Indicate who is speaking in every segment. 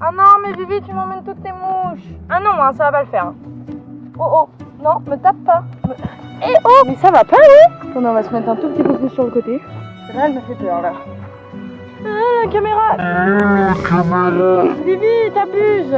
Speaker 1: Ah non, mais Vivi, tu m'emmènes toutes tes mouches. Ah non, hein, ça va pas le faire. Oh, oh, non, me tape pas. Eh oh, mais ça va pas, oui. On va se mettre un tout petit peu plus sur le côté. Là, elle me fait peur, là. Ah, la caméra. Vivi, t'abuses.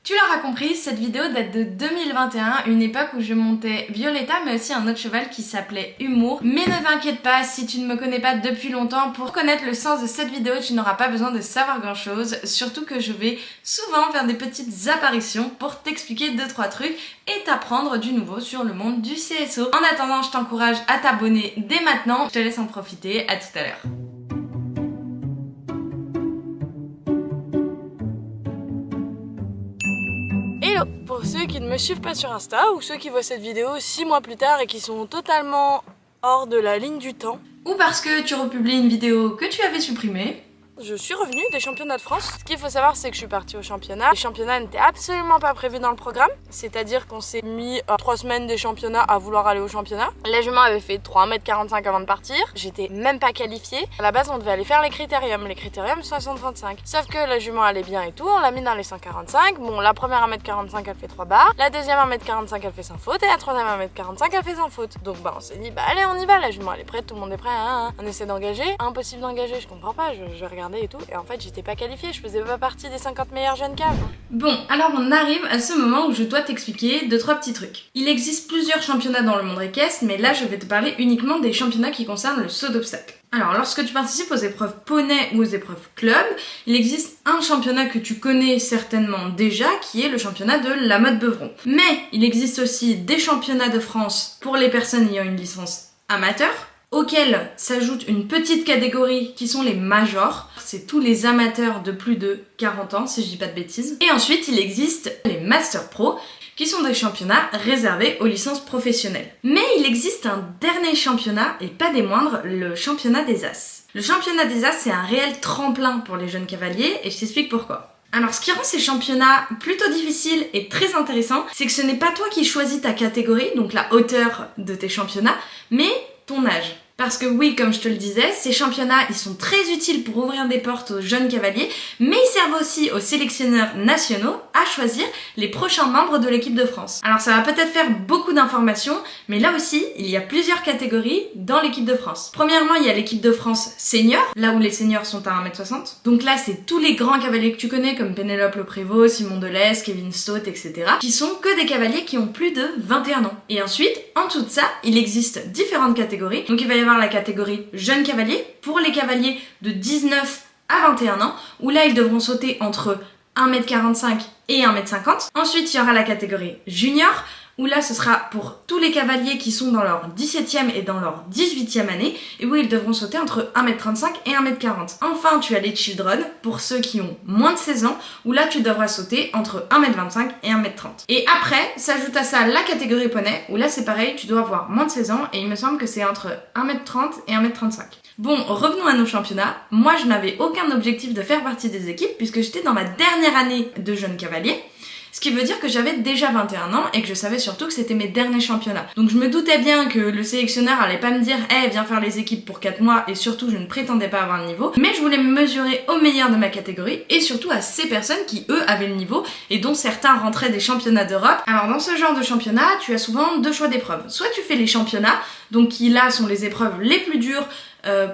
Speaker 2: Tu l'auras compris, cette vidéo date de 2021, une époque où je montais Violetta mais aussi un autre cheval qui s'appelait Humour. Mais ne t'inquiète pas, si tu ne me connais pas depuis longtemps, pour connaître le sens de cette vidéo, tu n'auras pas besoin de savoir grand chose. Surtout que je vais souvent faire des petites apparitions pour t'expliquer 2-3 trucs et t'apprendre du nouveau sur le monde du CSO. En attendant, je t'encourage à t'abonner dès maintenant. Je te laisse en profiter, à tout à l'heure.
Speaker 1: Hello. Pour ceux qui ne me suivent pas sur Insta ou ceux qui voient cette vidéo 6 mois plus tard et qui sont totalement hors de la ligne du temps,
Speaker 2: ou parce que tu republies une vidéo que tu avais supprimée,
Speaker 1: je suis revenue des championnats de France. Ce qu'il faut savoir, c'est que je suis partie au championnat. Les championnats n'étaient absolument pas prévus dans le programme. C'est-à-dire qu'on s'est mis 3 semaines des championnats à vouloir aller au championnat. La jument avait fait 3,45 m avant de partir. J'étais même pas qualifiée. À la base, on devait aller faire les critériums. Les critériums 135. Sauf que la jument allait bien et tout. On l'a mis dans les 145. Bon, la première 1,45 m, elle fait 3 barres. La deuxième 1,45 m, elle fait sans faute. Et la troisième 1,45 m, elle fait sans faute. Donc bah on s'est dit, bah allez, on y va. La jument elle est prête, tout le monde est prêt. On essaie d'engager. Impossible d'engager, je comprends pas. Je regardais et tout, et en fait j'étais pas qualifiée, je faisais pas partie des 50 meilleurs jeunes caves.
Speaker 2: Bon, alors on arrive à ce moment où je dois t'expliquer 2-3 petits trucs. Il existe plusieurs championnats dans le monde équestre, mais là je vais te parler uniquement des championnats qui concernent le saut d'obstacles. Alors lorsque tu participes aux épreuves poney ou aux épreuves club, il existe un championnat que tu connais certainement déjà, qui est le championnat de la mode Beuvron. Mais il existe aussi des championnats de France pour les personnes ayant une licence amateur, auquel s'ajoute une petite catégorie qui sont les majors. C'est tous les amateurs de plus de 40 ans, si je dis pas de bêtises. Et ensuite, il existe les Master Pro, qui sont des championnats réservés aux licences professionnelles. Mais il existe un dernier championnat, et pas des moindres, le championnat des As. Le championnat des As, c'est un réel tremplin pour les jeunes cavaliers, et je t'explique pourquoi. Alors ce qui rend ces championnats plutôt difficiles et très intéressants, c'est que ce n'est pas toi qui choisis ta catégorie, donc la hauteur de tes championnats, mais ton âge. Parce que oui, comme je te le disais, ces championnats, ils sont très utiles pour ouvrir des portes aux jeunes cavaliers, mais ils servent aussi aux sélectionneurs nationaux à choisir les prochains membres de l'équipe de France. Alors ça va peut-être faire beaucoup d'informations, mais là aussi, il y a plusieurs catégories dans l'équipe de France. Premièrement, il y a l'équipe de France senior, là où les seniors sont à 1,60 m. Donc là, c'est tous les grands cavaliers que tu connais, comme Pénélope Le Prévost, Simon Delestre, Kevin Stott, etc., qui sont que des cavaliers qui ont plus de 21 ans. Et ensuite, en dessous de ça, il existe différentes catégories. Donc il va y avoir la catégorie jeune cavalier pour les cavaliers de 19 à 21 ans, où là ils devront sauter entre 1,45 m et 1,50 m. Ensuite, il y aura la catégorie junior, où là ce sera pour tous les cavaliers qui sont dans leur 17e et dans leur 18e année, et où ils devront sauter entre 1,35 m et 1,40 m. Enfin, tu as les children, pour ceux qui ont moins de 16 ans, où là tu devras sauter entre 1,25 m et 1,30 m. Et après, s'ajoute à ça la catégorie poney, où là c'est pareil, tu dois avoir moins de 16 ans, et il me semble que c'est entre 1,30 m et 1,35 m. Bon, revenons à nos championnats. Moi, je n'avais aucun objectif de faire partie des équipes, puisque j'étais dans ma dernière année de jeune cavalier. Ce qui veut dire que j'avais déjà 21 ans et que je savais surtout que c'était mes derniers championnats. Donc je me doutais bien que le sélectionneur allait pas me dire « Hey, viens faire les équipes pour 4 mois » et surtout je ne prétendais pas avoir le niveau. Mais je voulais me mesurer au meilleur de ma catégorie et surtout à ces personnes qui, eux, avaient le niveau et dont certains rentraient des championnats d'Europe. Alors dans ce genre de championnat, tu as souvent 2 choix d'épreuves. Soit tu fais les championnats, donc qui là sont les épreuves les plus dures.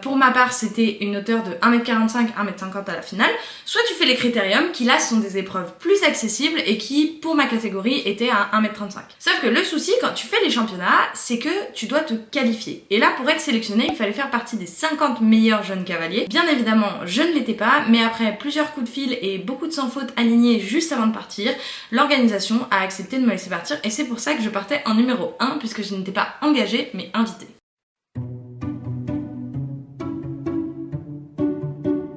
Speaker 2: Pour ma part, c'était une hauteur de 1,45 m, 1,50 m à la finale. Soit tu fais les critériums, qui là sont des épreuves plus accessibles et qui, pour ma catégorie, étaient à 1,35 m. Sauf que le souci, quand tu fais les championnats, c'est que tu dois te qualifier. Et là, pour être sélectionné, il fallait faire partie des 50 meilleurs jeunes cavaliers. Bien évidemment, je ne l'étais pas, mais après plusieurs coups de fil et beaucoup de sans faute alignés juste avant de partir, l'organisation a accepté de me laisser partir et c'est pour ça que je partais en numéro 1, puisque je n'étais pas engagée, mais invitée.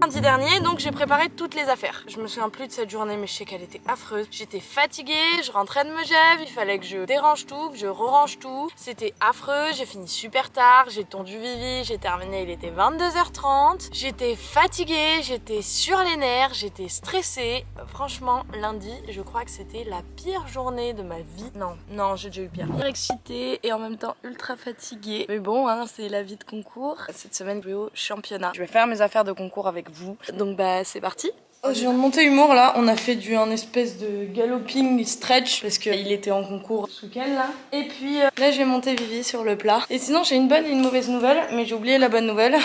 Speaker 1: Lundi dernier, donc j'ai préparé toutes les affaires. Je me souviens plus de cette journée, mais je sais qu'elle était affreuse. J'étais fatiguée, je rentrais de Megève, il fallait que je dérange tout, que je re-range tout. C'était affreux, j'ai fini super tard, j'ai tondu Vivi, j'ai terminé, il était 22h30. J'étais fatiguée, j'étais sur les nerfs, j'étais stressée. Franchement, lundi, je crois que c'était la pire journée de ma vie. Non, j'ai déjà eu pire. Excitée et en même temps ultra fatiguée. Mais bon, hein, c'est la vie de concours. Cette semaine, je vais au championnat. Je vais faire mes affaires de concours avec vous. Donc bah c'est parti. Oh, je viens de monter humour là, on a fait un espèce de galloping stretch parce qu'il était en concours ce week-end là. Et puis là je vais monter Vivi sur le plat. Et sinon j'ai une bonne et une mauvaise nouvelle, mais j'ai oublié la bonne nouvelle.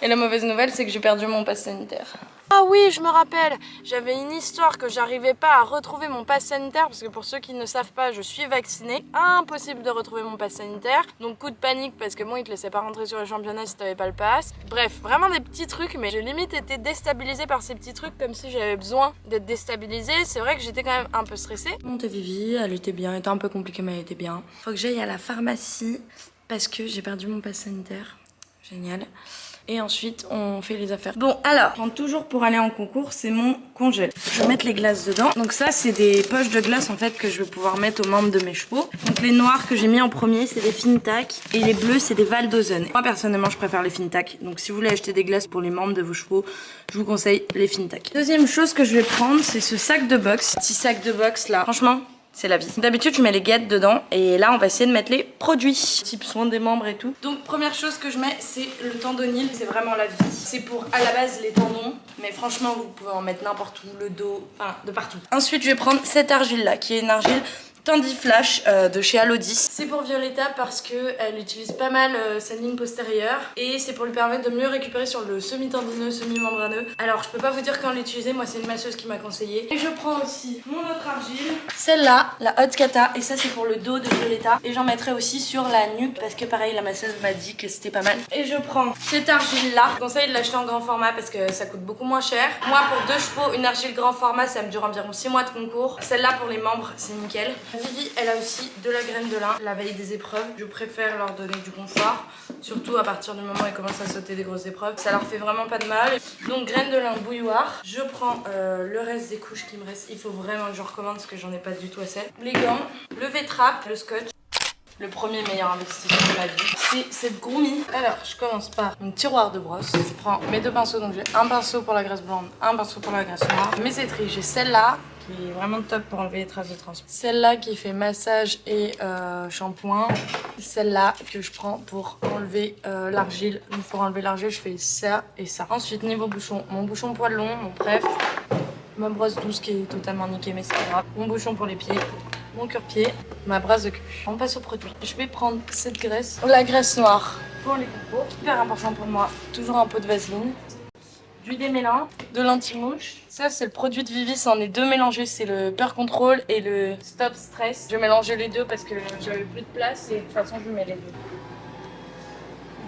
Speaker 1: Et la mauvaise nouvelle c'est que j'ai perdu mon pass sanitaire. Ah oui, je me rappelle, j'avais une histoire que j'arrivais pas à retrouver mon pass sanitaire parce que pour ceux qui ne savent pas, je suis vaccinée. Impossible de retrouver mon pass sanitaire. Donc coup de panique parce que bon, ils te laissaient pas rentrer sur le championnat si t'avais pas le pass. Bref, vraiment des petits trucs, mais j'ai limite été déstabilisée par ces petits trucs comme si j'avais besoin d'être déstabilisée. C'est vrai que j'étais quand même un peu stressée. Montée Vivi, elle était bien, elle était un peu compliquée mais elle était bien. Faut que j'aille à la pharmacie parce que j'ai perdu mon pass sanitaire. Génial. Et ensuite, on fait les affaires. Bon, alors, je prends toujours pour aller en concours, c'est mon congèle. Je vais mettre les glaces dedans. Donc ça, c'est des poches de glace, en fait, que je vais pouvoir mettre aux membres de mes chevaux. Donc les noirs que j'ai mis en premier, c'est des Fintac. Et les bleus, c'est des Val d'Ozen. Moi, personnellement, je préfère les Fintac. Donc si vous voulez acheter des glaces pour les membres de vos chevaux, je vous conseille les Fintac. Deuxième chose que je vais prendre, c'est ce sac de boxe. Petit sac de boxe, là. Franchement, c'est la vie. D'habitude, je mets les guettes dedans et là, on va essayer de mettre les produits. Type soin des membres et tout. Donc, première chose que je mets, c'est le tendonil. C'est vraiment la vie. C'est pour, à la base, les tendons. Mais franchement, vous pouvez en mettre n'importe où, le dos, enfin, de partout. Ensuite, je vais prendre cette argile-là, qui est une argile Tendiflash de chez Alodis. C'est pour Violetta parce qu'elle utilise pas mal sa ligne postérieure et c'est pour lui permettre de mieux récupérer sur le semi-tendineux, semi-membraneux. Alors je peux pas vous dire quand l'utiliser, moi c'est une masseuse qui m'a conseillé. Et je prends aussi mon autre argile, celle-là, la Hot Kata, et ça c'est pour le dos de Violetta. Et j'en mettrai aussi sur la nuque parce que pareil la masseuse m'a dit que c'était pas mal. Et je prends cette argile-là. Je conseille de l'acheter en grand format parce que ça coûte beaucoup moins cher. Moi pour 2 chevaux, une argile grand format ça me dure environ 6 mois de concours. Celle-là pour les membres c'est nickel. Vivi, elle a aussi de la graine de lin. La veille des épreuves, je préfère leur donner du confort. Surtout à partir du moment où elles commencent à sauter des grosses épreuves. Ça leur fait vraiment pas de mal. Donc graine de lin bouilloire. Je prends le reste des couches qui me restent. Il faut vraiment que je recommande parce que j'en ai pas du tout assez. Les gants, le V-Trap, le scotch. Le premier meilleur investissement de ma vie, c'est cette Groomy. Alors, je commence par mon tiroir de brosse. Je prends mes 2 pinceaux, donc j'ai un pinceau pour la graisse blonde, un pinceau pour la graisse noire. Mes étris, j'ai celle-là qui est vraiment top pour enlever les traces de transport. Celle-là qui fait massage et shampoing. Celle-là que je prends pour enlever l'argile. Pour enlever l'argile, je fais ça et ça. Ensuite, niveau bouchon, mon bouchon poil long, mon bref. Ma brosse douce qui est totalement niquée, mais c'est pas grave. Mon bouchon pour les pieds. Mon cure-pied, ma brasse de cul. On passe au produit. Je vais prendre cette graisse, la graisse noire pour les concours. Hyper important pour moi. Toujours un peu de vaseline. Du démêlant, de l'anti-mouche. Ça, c'est le produit de Vivi, c'en est 2 mélangés. C'est le Peur Control et le Stop Stress. Je vais mélanger les deux parce que j'avais plus de place et de toute façon, je mets les deux.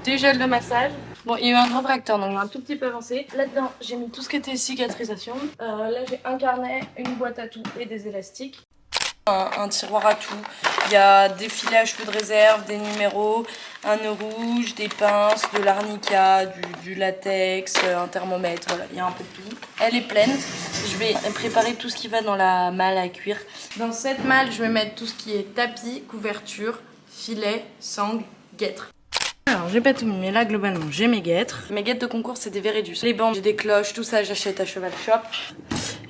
Speaker 1: Des gels de massage. Bon, il y a eu un grand réacteur, donc j'ai un tout petit peu avancé. Là-dedans, j'ai mis tout ce qui était cicatrisation. Là, j'ai un carnet, une boîte à tout et des élastiques. Un tiroir à tout. Il y a des filets à cheveux de réserve, des numéros, un nœud rouge, des pinces, de l'arnica, du latex, un thermomètre, voilà, il y a un peu de tout. Elle est pleine. Je vais préparer tout ce qui va dans la malle à cuire. Dans cette malle, je vais mettre tout ce qui est tapis, couverture, filet, sangle, guêtre. Alors, j'ai pas tout mis, mais là, globalement, j'ai mes guêtres. Mes guêtres de concours, c'est des Vérédus. Les bandes, j'ai des cloches, tout ça, j'achète à Cheval Shop.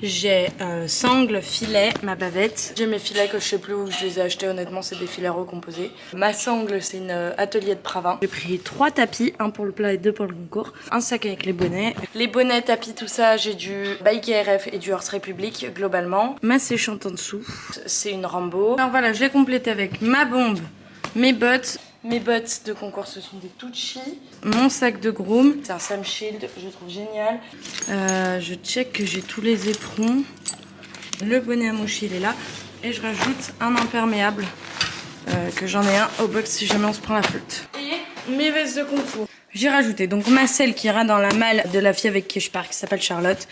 Speaker 1: J'ai sangle, filet, ma bavette. J'ai mes filets que je sais plus où je les ai achetés, honnêtement, c'est des filets recomposés. Ma sangle, c'est une atelier de Pravin. J'ai pris 3 tapis, 1 pour le plat et 2 pour le concours. Un sac avec les bonnets. Les bonnets, tapis, tout ça, j'ai du Bike RF et du Horse Republic, globalement. Ma séchante en dessous, c'est une Rambo. Alors voilà, je l'ai complété avec ma bombe, mes bottes. Mes bottes de concours, ce sont des Tucci. Mon sac de groom, c'est un Sam Shield, je trouve génial. Je check que j'ai tous les éperons. Le bonnet à mouche, il est là. Et je rajoute un imperméable, que j'en ai un au box si jamais on se prend la flotte. Et mes vestes de concours. J'ai rajouté donc ma selle qui ira dans la malle de la fille avec qui je pars, qui s'appelle Charlotte.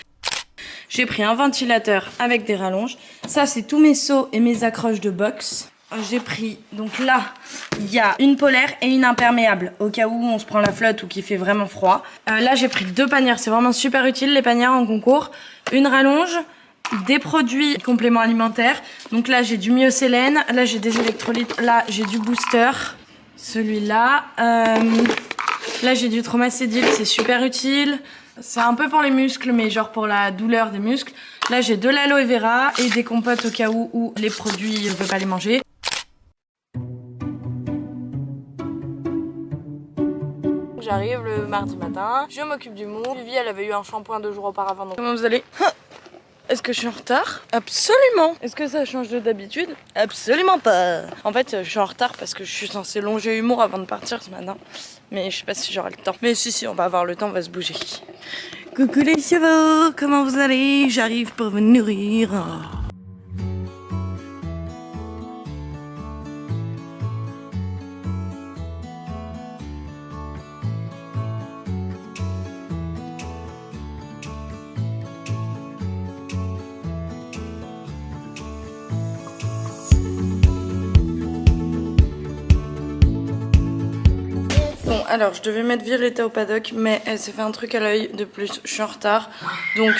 Speaker 1: J'ai pris un ventilateur avec des rallonges. Ça, c'est tous mes seaux et mes accroches de boxe. J'ai pris, donc là, il y a une polaire et une imperméable, au cas où on se prend la flotte ou qu'il fait vraiment froid. Là, j'ai pris 2 panières, c'est vraiment super utile, les panières en concours. Une rallonge, des produits compléments alimentaires. Donc là, j'ai du myocélène, là, j'ai des électrolytes, là, j'ai du booster, celui-là. Là, j'ai du Tromacédil, c'est super utile. C'est un peu pour les muscles, mais genre pour la douleur des muscles. Là, j'ai de l'aloe vera et des compotes au cas où les produits, je ne peux pas les manger. j'arrive le mardi matin, je m'occupe du mou. Vivi, elle avait eu un shampoing 2 jours auparavant. Donc... Comment vous allez? Est-ce que je suis en retard? Absolument. Est-ce que ça change de d'habitude? Absolument pas. En fait, je suis en retard parce que je suis censée longer Humour avant de partir ce matin. Mais je sais pas si j'aurai le temps. Mais si, on va avoir le temps, on va se bouger. Coucou les chevaux, comment vous allez? J'arrive pour vous nourrir. Bon, alors je devais mettre Violetta au paddock, mais elle s'est fait un truc à l'œil de plus. Je suis en retard, donc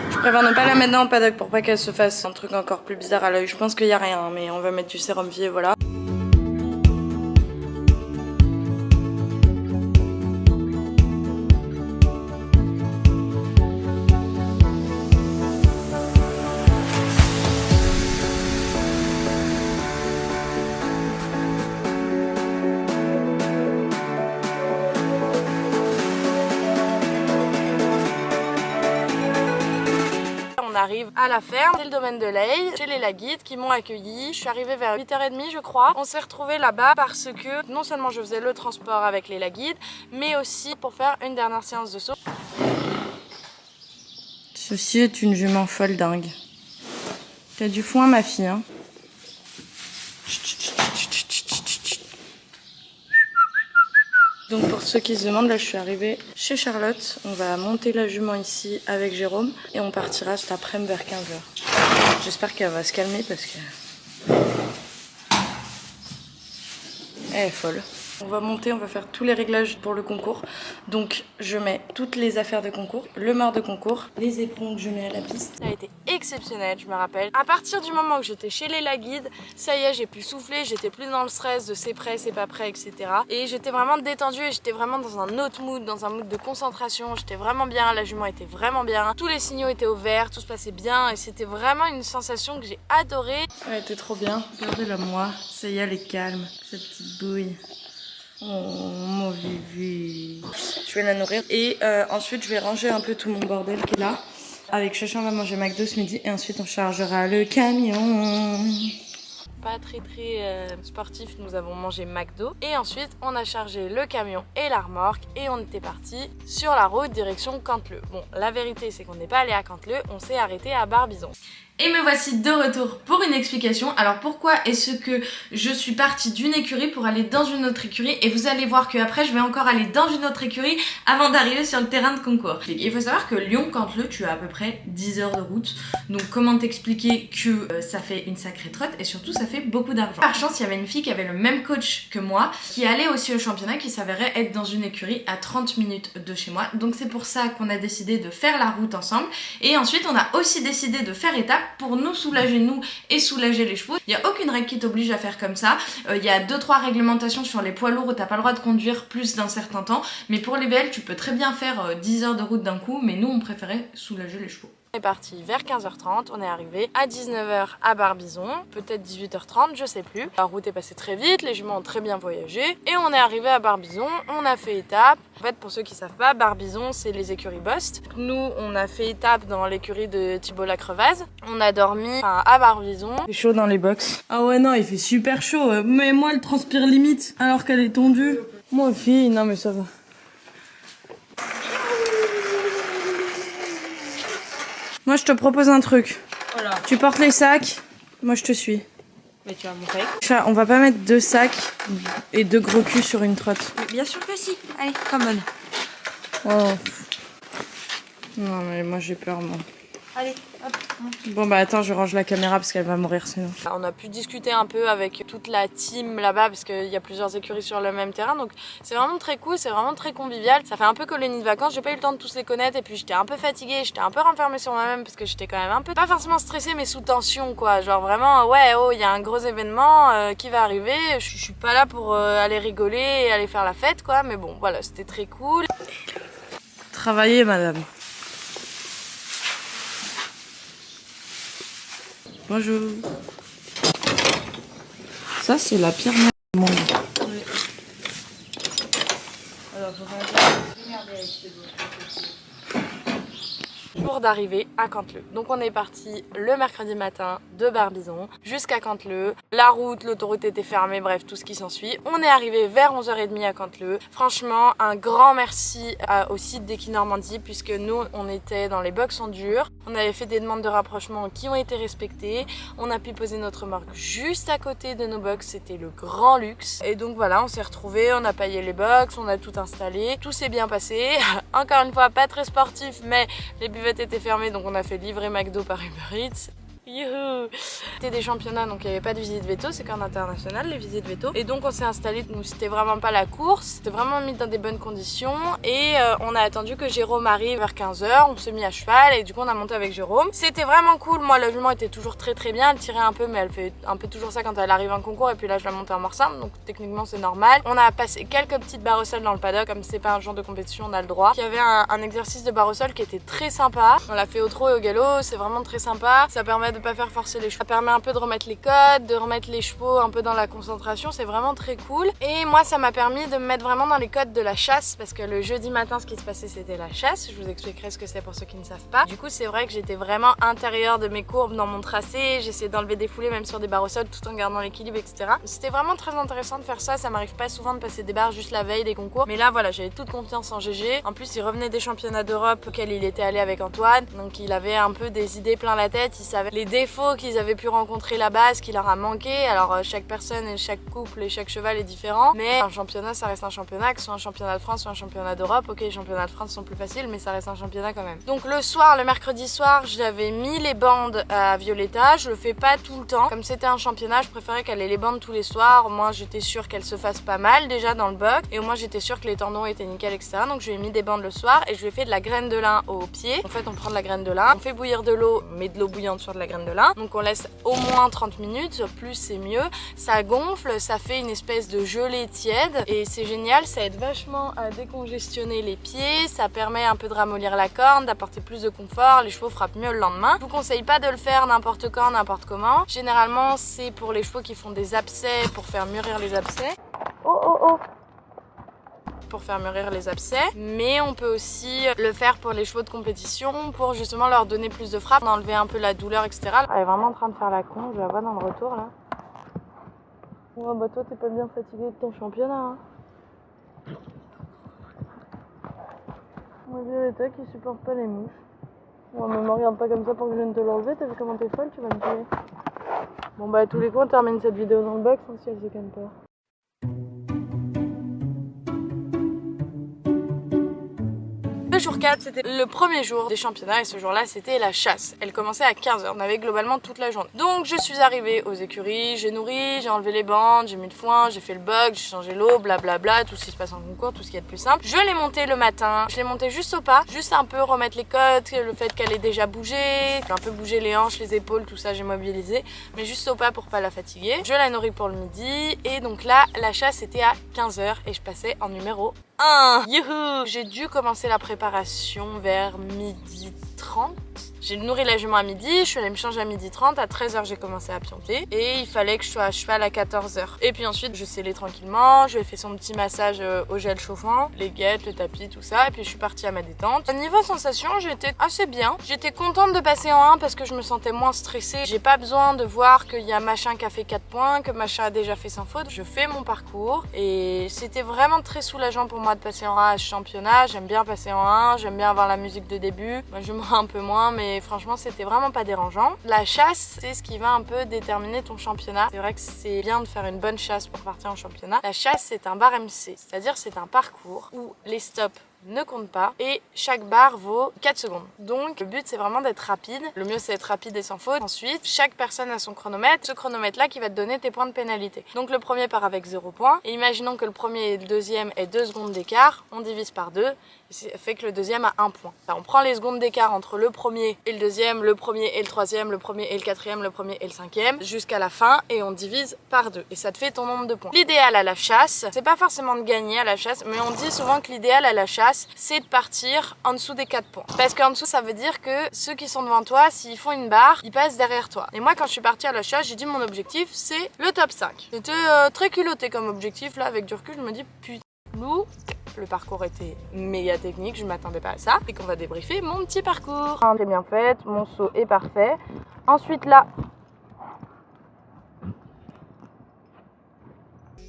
Speaker 1: je préfère ne pas la mettre dans le paddock pour pas qu'elle se fasse un truc encore plus bizarre à l'œil. Je pense qu'il y a rien, mais on va mettre du sérum vie et voilà. Arrive à la ferme, c'est le domaine de Lay, chez les Laguides qui m'ont accueilli. Je suis arrivée vers 8h30 je crois. On s'est retrouvés là-bas parce que non seulement je faisais le transport avec les Laguides, mais aussi pour faire une dernière séance de saut. Ceci est une jument folle dingue. T'as du foin ma fille hein. Donc pour ceux qui se demandent, là je suis arrivée chez Charlotte. On va monter la jument ici avec Jérôme et on partira cet après-midi vers 15h. J'espère qu'elle va se calmer parce que... elle est folle. On va monter, on va faire tous les réglages pour le concours. Donc je mets toutes les affaires de concours, le mort de concours, les éperons que je mets à la piste. Ça a été exceptionnel, je me rappelle. À partir du moment où j'étais chez les Laguides, ça y est, j'ai pu souffler, j'étais plus dans le stress de c'est prêt, c'est pas prêt, etc. Et j'étais vraiment détendue et j'étais vraiment dans un autre mood, dans un mood de concentration. J'étais vraiment bien, la jument était vraiment bien. Tous les signaux étaient au vert, tout se passait bien et c'était vraiment une sensation que j'ai adorée. Elle était trop bien, regardez-la moi, ça y est, elle est calme, cette petite bouille. Oh mon Vivi. Je vais la nourrir et ensuite je vais ranger un peu tout mon bordel qui est là. Avec Chacha on va manger McDo ce midi et ensuite on chargera le camion. Pas très sportif, nous avons mangé McDo et ensuite on a chargé le camion et la remorque et on était parti sur la route direction Canteleu. Bon, la vérité c'est qu'on n'est pas allé à Canteleu, on s'est arrêté à Barbizon. Et me voici de retour pour une explication. Alors pourquoi est-ce que je suis partie d'une écurie pour aller dans une autre écurie? Et vous allez voir qu'après je vais encore aller dans une autre écurie avant d'arriver sur le terrain de concours. Il faut savoir que Lyon-Canteleu, tu as à peu près 10 heures de route. Donc comment t'expliquer que ça fait une sacrée trotte et surtout ça fait beaucoup d'argent. Par chance, il y avait une fille qui avait le même coach que moi, qui allait aussi au championnat, qui s'avérait être dans une écurie à 30 minutes de chez moi. Donc c'est pour ça qu'on a décidé de faire la route ensemble. Et ensuite on a aussi décidé de faire étape pour nous soulager nous et soulager les chevaux. Il n'y a aucune règle qui t'oblige à faire comme ça. Il y a 2-3 réglementations sur les poids lourds où t'as pas le droit de conduire plus d'un certain temps. Mais pour les VL, tu peux très bien faire 10 heures de route d'un coup, mais nous on préférait soulager les chevaux. On est parti vers 15h30, on est arrivé à 19h à Barbizon, peut-être 18h30, je sais plus. La route est passée très vite, les juments ont très bien voyagé et on est arrivé à Barbizon, on a fait étape. En fait, pour ceux qui savent pas, Barbizon c'est les écuries Bost. Nous, on a fait étape dans l'écurie de Thibault Lacrevaz. On a dormi à Barbizon. Il fait chaud dans les box. Ah ouais non, il fait super chaud, mais moi elle transpire limite alors qu'elle est tondue. Moi fille, non mais ça va. Moi, je te propose un truc. Voilà. Tu portes les sacs, moi je te suis. Mais tu vas monter. Chat, on va pas mettre 2 sacs et 2 gros culs sur une trotte.
Speaker 3: Mais bien sûr que si. Allez, come on.
Speaker 1: Oh. Non, mais moi j'ai peur, moi.
Speaker 3: Allez, hop.
Speaker 1: Bon bah attends, je range la caméra parce qu'elle va mourir sinon. On a pu discuter un peu avec toute la team là-bas parce qu'il y a plusieurs écuries sur le même terrain, donc c'est vraiment très cool, c'est vraiment très convivial. Ça fait un peu colonie de vacances, j'ai pas eu le temps de tous les connaître et puis j'étais un peu fatiguée, j'étais un peu renfermée sur moi-même parce que j'étais quand même un peu, pas forcément stressée mais sous tension quoi, genre vraiment ouais oh il y a un gros événement qui va arriver, je suis pas là pour aller rigoler et aller faire la fête quoi, mais bon voilà c'était très cool. Travaillez madame. Bonjour. Ça c'est la pire merde du monde. Oui. Jour d'arrivée à Canteleu. Donc on est parti le mercredi matin de Barbizon jusqu'à Canteleu. La route, l'autoroute était fermée, bref, tout ce qui s'ensuit. On est arrivé vers 11h30 à Canteleu. Franchement, un grand merci au site d'Equi Normandie puisque nous, on était dans les box en dur. On avait fait des demandes de rapprochement qui ont été respectées. On a pu poser notre remorque juste à côté de nos box. C'était le grand luxe. Et donc voilà, on s'est retrouvés, on a paillé les box, on a tout installé. Tout s'est bien passé. Encore une fois, pas très sportif, mais les buvettes étaient fermées, donc on a fait livrer McDo par Uber Eats. Youhou. C'était des championnats, donc il n'y avait pas de visite veto, c'est qu'en international les visites veto. Et donc on s'est installé, nous c'était vraiment pas la course, c'était vraiment mis dans des bonnes conditions. Et on a attendu que Jérôme arrive vers 15h, on s'est mis à cheval et du coup on a monté avec Jérôme. C'était vraiment cool, moi la jument était toujours très bien, elle tirait un peu mais elle fait un peu toujours ça quand elle arrive en concours. Et puis là je la montais en mort simple, donc techniquement c'est normal. On a passé quelques petites barres au sol dans le paddock, comme c'est pas un genre de compétition on a le droit. Il y avait un exercice de barre au sol qui était très sympa, on l'a fait au trot et au galop, c'est vraiment très sympa. Ça permet de pas faire forcer les chevaux. Ça permet un peu de remettre les codes, de remettre les chevaux un peu dans la concentration, c'est vraiment très cool. Et moi ça m'a permis de me mettre vraiment dans les codes de la chasse parce que le jeudi matin ce qui se passait c'était la chasse. Je vous expliquerai ce que c'est pour ceux qui ne savent pas. Du coup c'est vrai que j'étais vraiment intérieur de mes courbes dans mon tracé, j'essayais d'enlever des foulées même sur des barres au sol tout en gardant l'équilibre, etc. C'était vraiment très intéressant de faire ça, ça m'arrive pas souvent de passer des barres juste la veille des concours. Mais là voilà, j'avais toute confiance en GG. En plus il revenait des championnats d'Europe auxquels il était allé avec Antoine, donc il avait un peu des idées plein la tête, il savait les défauts qu'ils avaient pu rencontrer là-bas, ce qui leur a manqué. Alors chaque personne et chaque couple et chaque cheval est différent, mais un championnat ça reste un championnat, que ce soit un championnat de France ou un championnat d'Europe. Ok, les championnats de France sont plus faciles mais ça reste un championnat quand même. Donc le soir, le mercredi soir, j'avais mis les bandes à Violetta, je le fais pas tout le temps. Comme c'était un championnat, je préférais qu'elle ait les bandes tous les soirs. Moi j'étais sûre qu'elle se fasse pas mal déjà dans le box et au moins j'étais sûre que les tendons étaient nickel, etc. Donc je lui ai mis des bandes le soir et je lui ai fait de la graine de lin au pied. En fait on prend de la graine de lin, on fait bouillir de l'eau, mais de l'eau bouillante sur de la graine de lin. Donc on laisse au moins 30 minutes, plus c'est mieux. Ça gonfle, ça fait une espèce de gelée tiède et c'est génial, ça aide vachement à décongestionner les pieds, ça permet un peu de ramollir la corne, d'apporter plus de confort, les chevaux frappent mieux le lendemain. Je vous conseille pas de le faire n'importe quand, n'importe comment. Généralement c'est pour les chevaux qui font des abcès, pour faire mûrir les abcès. Pour faire mûrir les abcès, mais on peut aussi le faire pour les chevaux de compétition pour justement leur donner plus de frappe, enlever un peu la douleur, etc. Elle est vraiment en train de faire la con, je la vois dans le retour là. Ouais bah toi t'es pas bien fatigué de ton championnat hein. Moi je toi qui supporte pas les mouches. Ouais mais me regarde pas comme ça pour que je vienne te l'enlever, t'as vu comment t'es folle, tu vas me tuer. Bon bah à tous les coups on termine cette vidéo dans le box hein, si elle se calme pas. Le jour 4, c'était le premier jour des championnats et ce jour-là, c'était la chasse. Elle commençait à 15h, on avait globalement toute la journée. Donc je suis arrivée aux écuries, j'ai nourri, j'ai enlevé les bandes, j'ai mis le foin, j'ai fait le box, j'ai changé l'eau, blablabla, tout ce qui se passe en concours, tout ce qui est le plus simple. Je l'ai monté le matin, je l'ai monté juste au pas, juste un peu remettre les côtes, le fait qu'elle ait déjà bougé, j'ai un peu bougé les hanches, les épaules, tout ça j'ai mobilisé, mais juste au pas pour pas la fatiguer. Je la nourris pour le midi et donc là, la chasse était à 15h et je passais en numéro 1. Youhou! J'ai dû commencer la préparation vers 12h30. J'ai nourri la jument à midi, je suis allée me changer à 12h30, à 13h j'ai commencé à pianter et il fallait que je sois à cheval à 14h. Et puis ensuite je scellais tranquillement, je lui ai fait son petit massage au gel chauffant, les guêtres, le tapis, tout ça et puis je suis partie à ma détente. Au niveau sensation, j'étais assez bien. J'étais contente de passer en 1 parce que je me sentais moins stressée. J'ai pas besoin de voir qu'il y a machin qui a fait 4 points, que machin a déjà fait sans faute. Je fais mon parcours et c'était vraiment très soulageant pour moi de passer en 1 à ce championnat. J'aime bien passer en 1, j'aime bien avoir la musique de début. Moi je mens un peu moins mais franchement c'était vraiment pas dérangeant. La chasse c'est ce qui va un peu déterminer ton championnat. C'est vrai que c'est bien de faire une bonne chasse pour partir en championnat. La chasse c'est un bar MC, c'est-à-dire c'est un parcours où les stops ne compte pas et chaque barre vaut 4 secondes. Donc le but c'est vraiment d'être rapide. Le mieux c'est d'être rapide et sans faute. Ensuite, chaque personne a son chronomètre. Ce chronomètre là qui va te donner tes points de pénalité. Donc le premier part avec 0 points. Et imaginons que le premier et le deuxième aient 2 secondes d'écart. On divise par 2. Ça fait que le deuxième a 1 point. Alors, on prend les secondes d'écart entre le premier et le deuxième, le premier et le troisième, le premier et le quatrième, le premier et le cinquième, jusqu'à la fin et on divise par 2. Et ça te fait ton nombre de points. L'idéal à la chasse, c'est pas forcément de gagner à la chasse, mais on dit souvent que l'idéal à la chasse, c'est de partir en dessous des 4 points. Parce qu'en dessous, ça veut dire que ceux qui sont devant toi, s'ils font une barre, ils passent derrière toi. Et moi, quand je suis partie à la chasse, j'ai dit mon objectif, c'est le top 5. C'était très culotté comme objectif, là, avec du recul, je me dis, putain, loup. Le parcours était méga technique, je m'attendais pas à ça. Et qu'on va débriefer mon petit parcours. Très bien fait, mon saut est parfait. Ensuite là,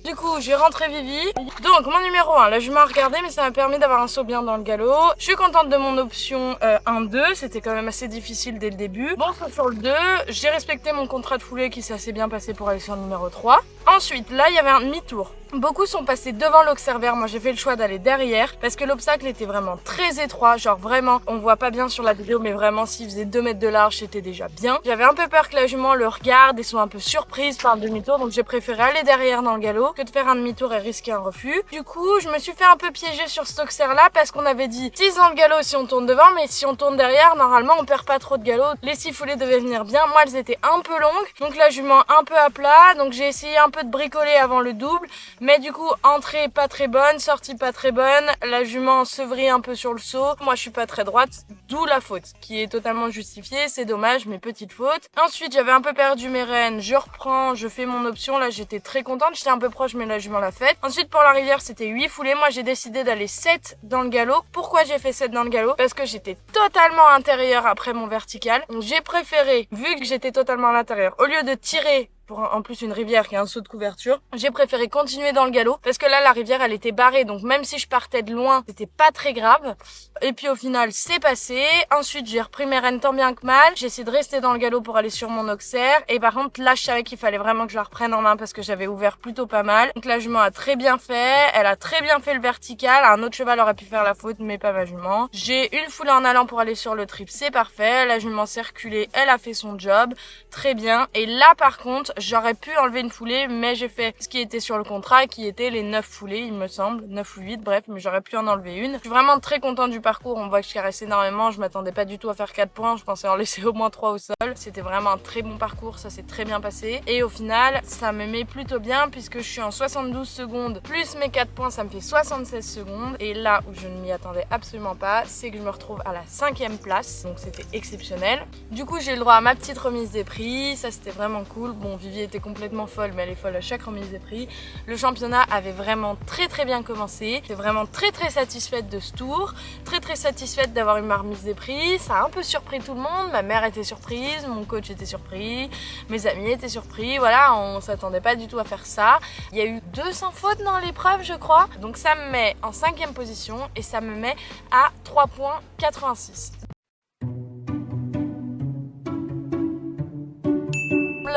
Speaker 1: du coup, j'ai rentré Vivi. Donc, mon numéro 1, là je m'en regardais, mais ça m'a permis d'avoir un saut bien dans le galop. Je suis contente de mon option 1-2, c'était quand même assez difficile dès le début. Bon, sur le 2, j'ai respecté mon contrat de foulée qui s'est assez bien passé pour aller sur le numéro 3. Ensuite, là, il y avait un demi-tour. Beaucoup sont passés devant l'observer, moi j'ai fait le choix d'aller derrière parce que l'obstacle était vraiment très étroit, genre vraiment, on voit pas bien sur la vidéo mais vraiment s'il faisait 2 mètres de large c'était déjà bien. J'avais un peu peur que la jument le regarde et soit un peu surprise par un demi-tour, donc j'ai préféré aller derrière dans le galop que de faire un demi-tour et risquer un refus. Du coup je me suis fait un peu piéger sur cet observer là parce qu'on avait dit 6 dans le galop si on tourne devant, mais si on tourne derrière normalement on perd pas trop de galop. Les 6 foulées devaient venir bien, moi elles étaient un peu longues, donc la jument un peu à plat, donc j'ai essayé un peu de bricoler avant le double. Mais du coup, entrée pas très bonne, sortie pas très bonne, la jument se vrille un peu sur le saut. Moi, je suis pas très droite, d'où la faute, qui est totalement justifiée. C'est dommage, mes petites fautes. Ensuite, j'avais un peu perdu mes rênes. Je reprends, je fais mon option. Là, j'étais très contente. J'étais un peu proche, mais la jument l'a faite. Ensuite, pour la rivière, c'était 8 foulées. Moi, j'ai décidé d'aller 7 dans le galop. Pourquoi j'ai fait 7 dans le galop? Parce que j'étais totalement à l'intérieur après mon vertical. Donc, j'ai préféré, vu que j'étais totalement à l'intérieur, au lieu de tirer pour en plus une rivière qui a un saut de couverture, j'ai préféré continuer dans le galop parce que là la rivière elle était barrée, donc même si je partais de loin c'était pas très grave. Et puis au final c'est passé. Ensuite j'ai repris mes rênes tant bien que mal, j'ai essayé de rester dans le galop pour aller sur mon auxerre, et par contre là je savais qu'il fallait vraiment que je la reprenne en main parce que j'avais ouvert plutôt pas mal. Donc la jument a très bien fait, elle a très bien fait le vertical, un autre cheval aurait pu faire la faute mais pas ma jument. J'ai une foulée en allant pour aller sur le trip, c'est parfait, la jument s'est reculée, elle a fait son job, très bien. Et là par contre j'aurais pu enlever une foulée, mais j'ai fait ce qui était sur le contrat, qui était les 9 foulées, il me semble, 9 ou 8, bref, mais j'aurais pu en enlever une. Je suis vraiment très contente du parcours, on voit que je caresse énormément, je m'attendais pas du tout à faire 4 points, je pensais en laisser au moins 3 au sol. C'était vraiment un très bon parcours, ça s'est très bien passé. Et au final, ça me met plutôt bien, puisque je suis en 72 secondes, plus mes 4 points, ça me fait 76 secondes. Et là où je ne m'y attendais absolument pas, c'est que je me retrouve à la 5e place, donc c'était exceptionnel. Du coup, j'ai eu le droit à ma petite remise des prix, ça c'était vraiment cool. Bon, Vivi était complètement folle, mais elle est folle à chaque remise des prix. Le championnat avait vraiment très bien commencé. J'étais vraiment très satisfaite de ce tour, très satisfaite d'avoir eu ma remise des prix. Ça a un peu surpris tout le monde, ma mère était surprise, mon coach était surpris, mes amis étaient surpris, voilà, on s'attendait pas du tout à faire ça. Il y a eu 200 fautes dans l'épreuve je crois, donc ça me met en 5e position et ça me met à 3,86 points.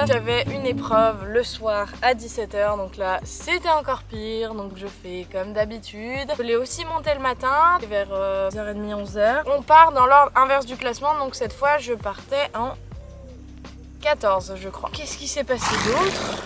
Speaker 1: J'avais une épreuve le soir à 17 h, donc là c'était encore pire, donc je fais comme d'habitude. Je l'ai aussi monté le matin vers 10h30, 11h. On part dans l'ordre inverse du classement, donc cette fois je partais en 14 je crois. Qu'est-ce qui s'est passé d'autre ?